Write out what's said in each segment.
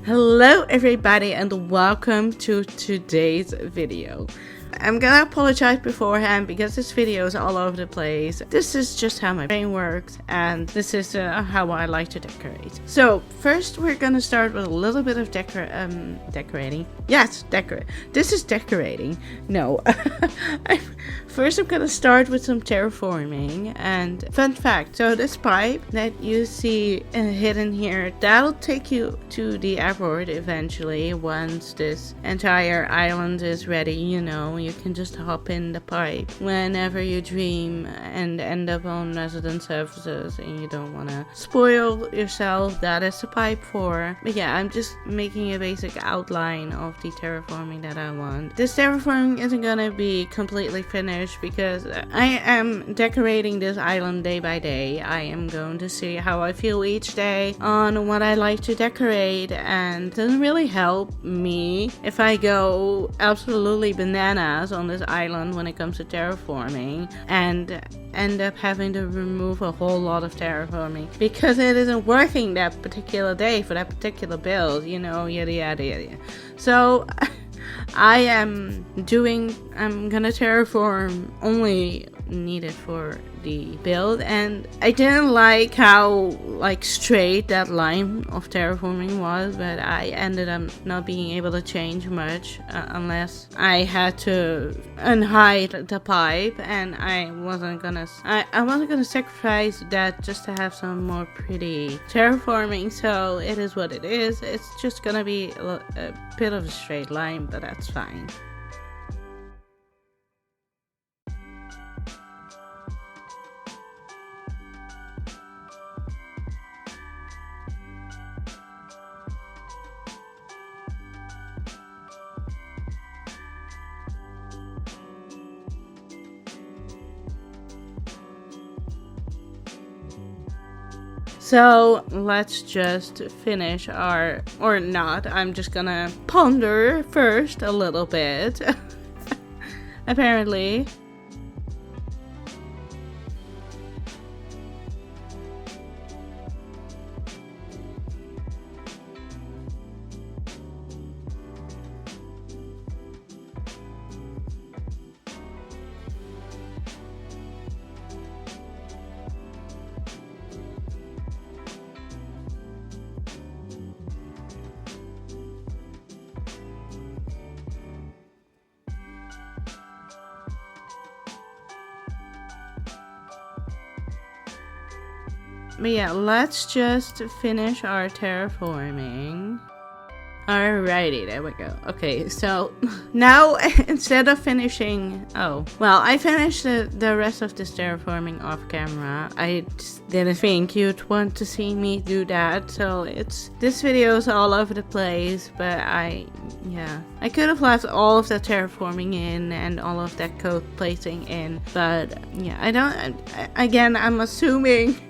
Hello everybody and welcome to today's video. I'm gonna apologize beforehand because this video is all over the place. This is just how my brain works and this is how I like to decorate. So first we're gonna start with a little bit of decorating. Yes, this is decorating. No. First I'm gonna start with some terraforming. And fun fact, so this pipe that you see hidden here, that'll take you to the airport eventually once this entire island is ready. You can just hop in the pipe whenever you dream and end up on resident services and you don't want to spoil yourself. That is the pipe for. But yeah, I'm just making a basic outline of the terraforming that I want. This terraforming isn't gonna be completely finished because I am decorating this island day by day. I am going to see how I feel each day on what I like to decorate, and it doesn't really help me if I go absolutely bananas on this island when it comes to terraforming and end up having to remove a whole lot of terraforming because it isn't working that particular day for that particular build, yada yada yada. So I'm gonna terraform only needed for the build, and I didn't like how straight that line of terraforming was, but I ended up not being able to change much unless I had to unhide the pipe, and I wasn't gonna sacrifice that just to have some more pretty terraforming. So it is what it is. It's just gonna be a bit of a straight line, but that's fine. So let's just finish or not, I'm just gonna ponder first a little bit. Apparently. But yeah, let's just finish our terraforming. Alrighty, there we go. Okay, so now instead of finishing... I finished the rest of this terraforming off camera. I just didn't think you'd want to see me do that, so this video is all over the place, but I could have left all of the terraforming in and all of that code placing in, but yeah, I'm assuming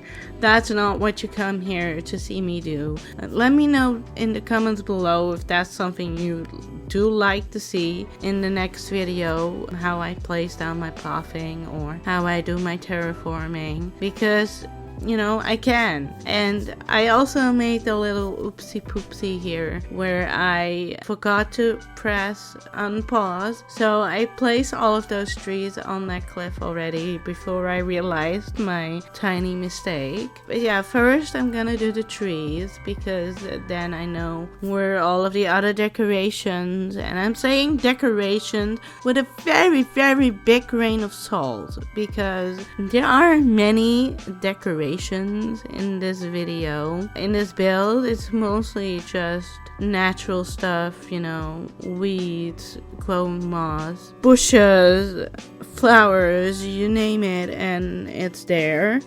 that's not what you come here to see me do. Let me know in the comments below if that's something you do like to see in the next video, how I place down my pathing or how I do my terraforming, because I can. And I also made the little oopsie poopsie here where I forgot to press unpause. So I placed all of those trees on that cliff already before I realized my tiny mistake. But yeah, first I'm gonna do the trees because then I know where all of the other decorations, and I'm saying decorations with a very, very big grain of salt because there are many decorations in this video. In this build, it's mostly just natural stuff, weeds, growing moss, bushes, flowers, you name it, and it's there.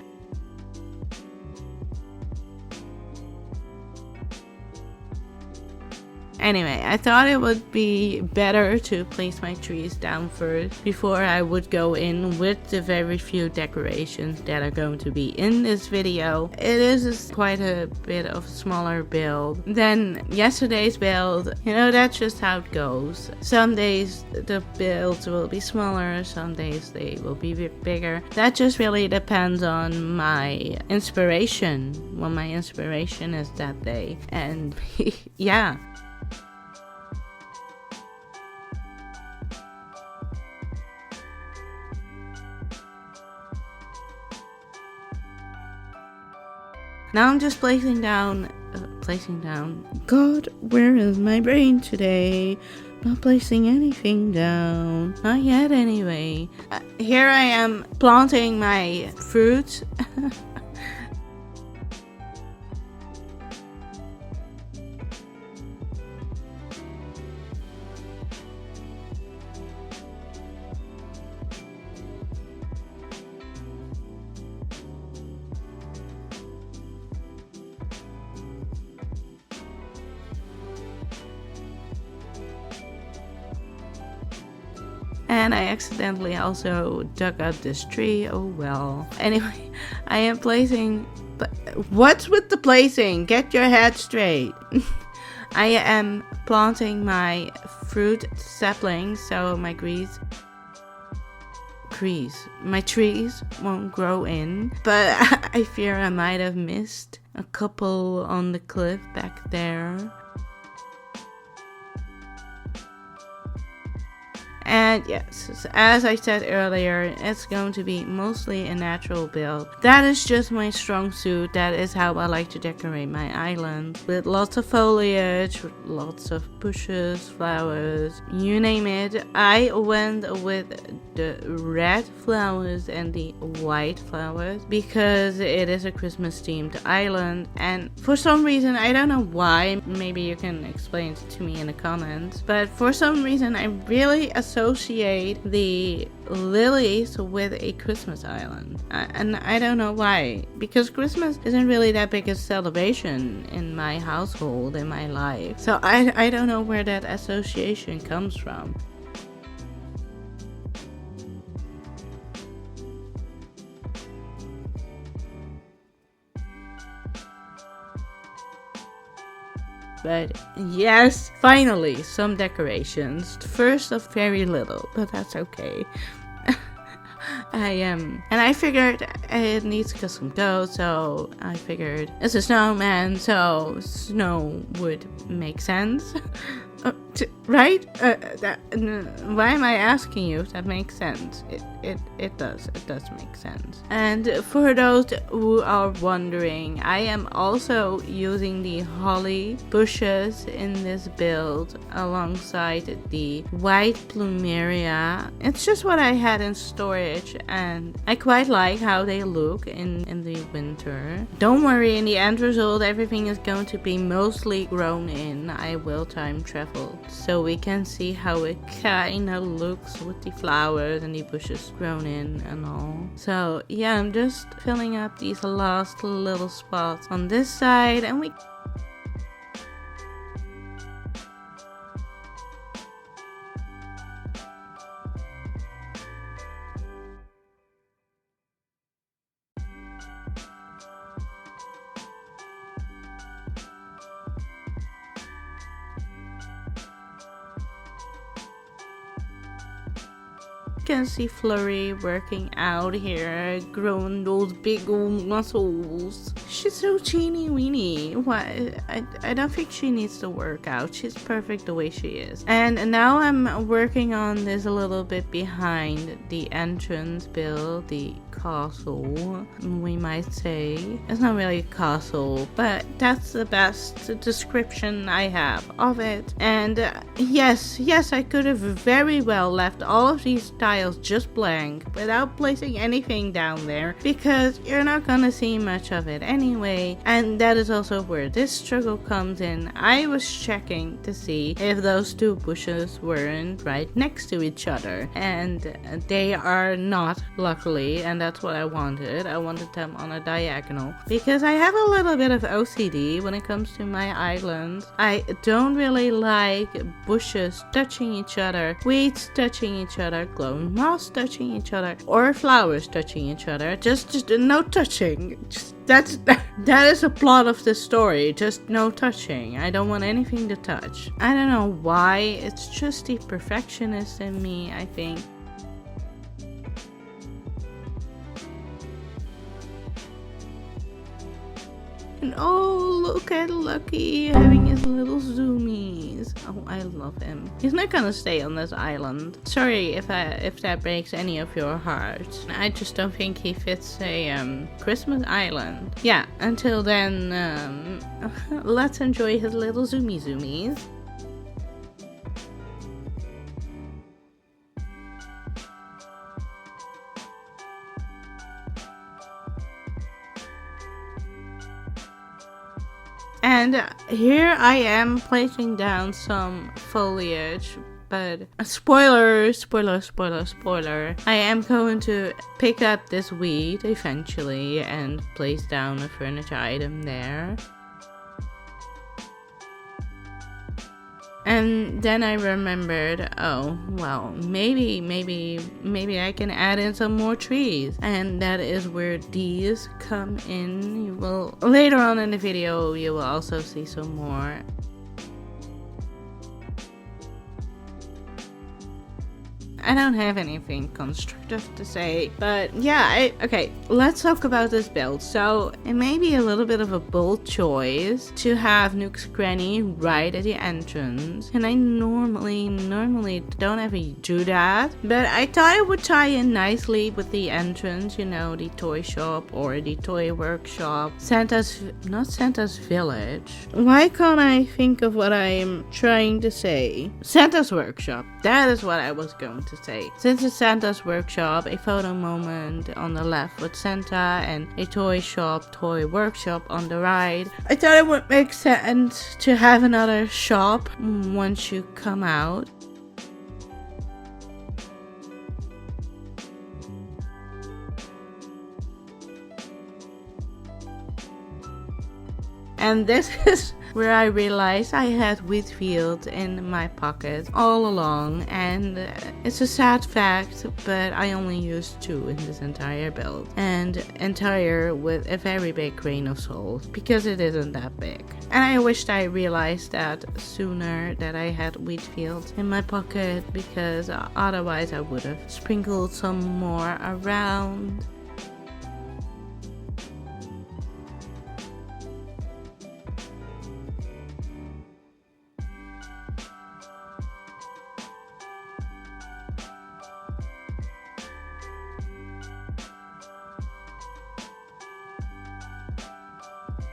Anyway, I thought it would be better to place my trees down first before I would go in with the very few decorations that are going to be in this video. It is quite a bit of a smaller build than yesterday's build. You know, that's just how it goes. Some days the builds will be smaller, some days they will be a bit bigger. That just really depends on my inspiration, what my inspiration is that day. And yeah. Now I'm just placing down. God, where is my brain today? Not placing anything down. Not yet, anyway. Here I am planting my fruit. And I accidentally also dug up this tree. Oh well. Anyway, I am placing... What's with the placing? Get your head straight. I am planting my fruit saplings so my trees won't grow in. But I fear I might have missed a couple on the cliff back there. And yes, as I said earlier, it's going to be mostly a natural build. That is just my strong suit. That is how I like to decorate my island. With lots of foliage, lots of bushes, flowers, you name it. I went with the red flowers and the white flowers because it is a Christmas themed island. And for some reason, I don't know why, maybe you can explain it to me in the comments. But for some reason, I really associate the lilies with a Christmas island, and I don't know why, because Christmas isn't really that big a celebration in my household, in my life, so I don't know where that association comes from. But yes, finally, some decorations. First of very little, but that's okay. And I figured it needs custom code, so I figured it's a snowman, so snow would make sense. Right? Why am I asking you if that makes sense? It does make sense. And for those who are wondering, I am also using the holly bushes in this build alongside the white plumeria. It's just what I had in storage, and I quite like how they look in the winter. Don't worry, in the end result everything is going to be mostly grown in. I will time travel so we can see how it kinda looks with the flowers and the bushes grown in and all. So yeah, I'm just filling up these last little spots on this side, and we can see Flurry working out here, growing those big old muscles. She's so teeny weeny. Why? I don't think she needs to work out. She's perfect the way she is. And now I'm working on this a little bit behind the entrance build, the castle, we might say. It's not really a castle, but that's the best description I have of it. And yes, I could have very well left all of these tiles just blank without placing anything down there, because you're not gonna see much of it anyway. anyway. And that is also where this struggle comes in. I was checking to see if those two bushes weren't right next to each other, and they are not, luckily, and that's what I wanted. I wanted them on a diagonal because I have a little bit of OCD when it comes to my island. I don't really like bushes touching each other, weeds touching each other, glowing moss touching each other, or flowers touching each other. Just no touching. That is the plot of the story. Just no touching. I don't want anything to touch. I don't know why. It's just the perfectionist in me, I think. And oh, look at Lucky having his little zoomies. Oh, I love him. He's not gonna stay on this island. Sorry if that breaks any of your hearts. I just don't think he fits a Christmas island. Yeah, until then, let's enjoy his little zoomies. And here I am placing down some foliage, but spoiler, I am going to pick up this weed eventually and place down a furniture item there. And then I remembered, oh, well, maybe I can add in some more trees. And that is where these come in. You will, later on in the video, you will also see some more. I don't have anything constructive to say, but yeah, okay, let's talk about this build. So it may be a little bit of a bold choice to have Nook's Cranny right at the entrance, and I normally don't ever do that, but I thought it would tie in nicely with the entrance, you know, the toy shop or the toy workshop. Not Santa's village. Why can't I think of what I'm trying to say? Santa's workshop. That is what I was going to say. Since it's Santa's workshop, a photo moment on the left with Santa and a toy shop, toy workshop on the right, I thought it would make sense to have another shop once you come out. And this is where I realized I had wheat fields in my pocket all along, and it's a sad fact, but I only used 2 in this entire build, and entire with a very big grain of salt, because it isn't that big. And I wished I realized that sooner, that I had wheat fields in my pocket, because otherwise I would have sprinkled some more around.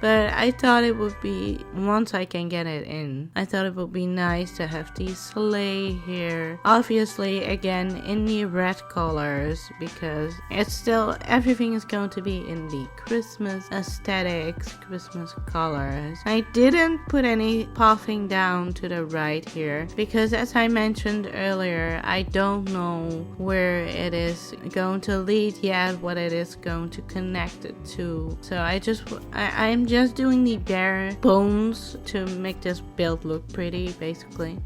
But I thought it would be, once I can get it in, I thought it would be nice to have the sleigh here. Obviously, again, in the red colors, because it's still, everything is going to be in the Christmas aesthetics, Christmas colors. I didn't put any pathing down to the right here, because as I mentioned earlier, I don't know where it is going to lead yet, what it is going to connect it to. So I'm just doing the bare bones to make this build look pretty, basically.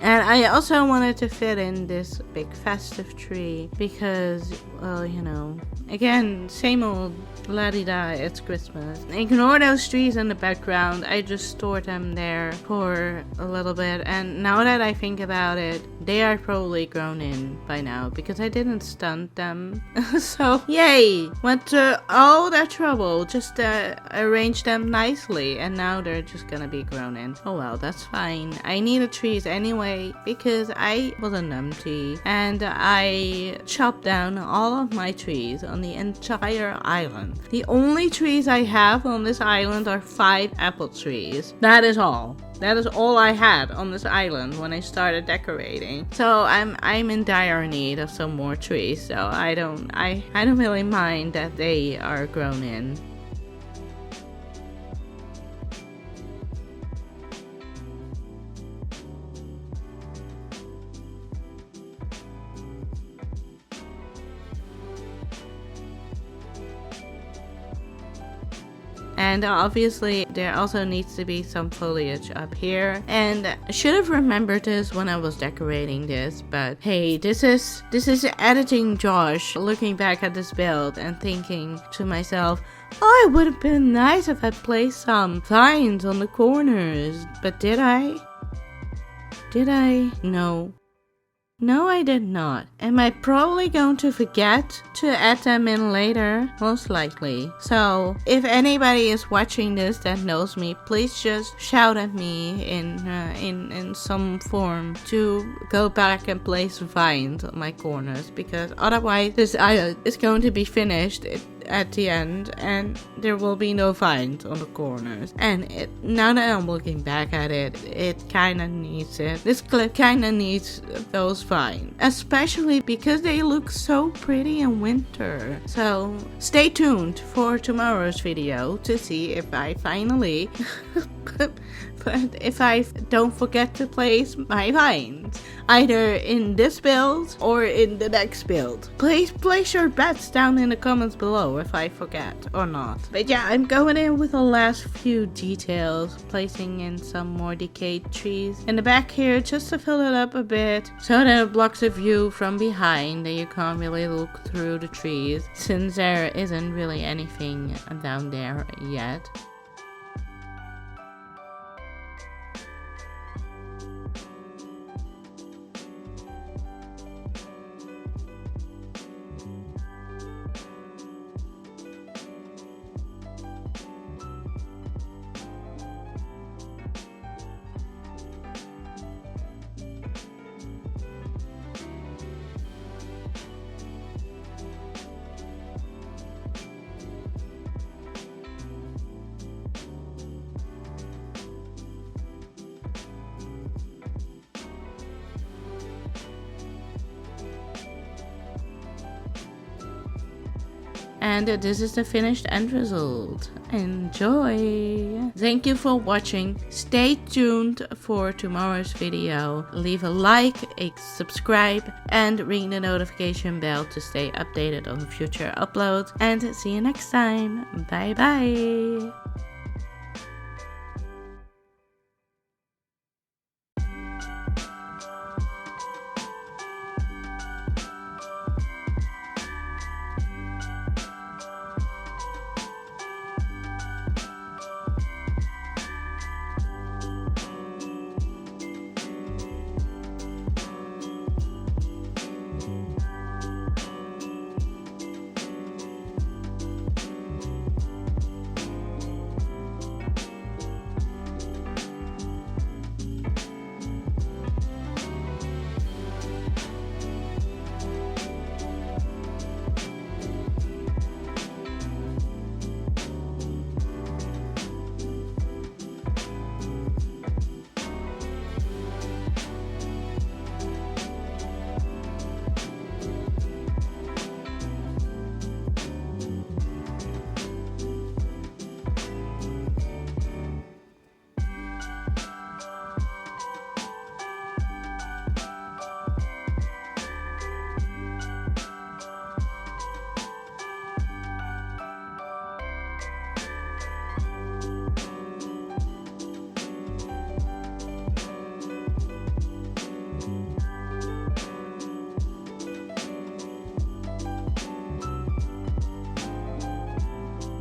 And I also wanted to fit in this big festive tree because, well, you know, again, same old la-di-da, it's Christmas. Ignore those trees in the background. I just stored them there for a little bit, and now that I think about it, they are probably grown in by now because I didn't stunt them. So yay, went to all that trouble just to arrange them nicely, and now they're just gonna be grown in. Oh well, that's fine. I needed trees anyway, why? Because I was a numpty and I chopped down all of my trees on the entire island. The only trees I have on this island are 5 apple trees. That is all. That is all I had on this island when I started decorating. So I'm in dire need of some more trees. So I don't really mind that they are grown in. And obviously there also needs to be some foliage up here. And I should have remembered this when I was decorating this, but hey, this is editing Josh looking back at this build and thinking to myself, oh, it would have been nice if I placed some vines on the corners. But did I? Did I? No. No, I did not. Am I probably going to forget to add them in later? Most likely. So, if anybody is watching this that knows me, please just shout at me in some form to go back and place vines on my corners, because otherwise this island is going to be finished at the end and there will be no vines on the corners. And now that I'm looking back at it, it kind of needs it. This clip kind of needs those vines, especially because they look so pretty in winter. So stay tuned for tomorrow's video to see if I finally but if I don't forget to place my vines, either in this build or in the next build. Please place your bets down in the comments below if I forget or not. But yeah, I'm going in with the last few details, placing in some more decayed trees in the back here just to fill it up a bit, so that it blocks a view from behind that you can't really look through the trees, since there isn't really anything down there yet. And this is the finished end result. Enjoy! Thank you for watching. Stay tuned for tomorrow's video. Leave a like, a subscribe, and ring the notification bell to stay updated on future uploads. And see you next time. Bye bye!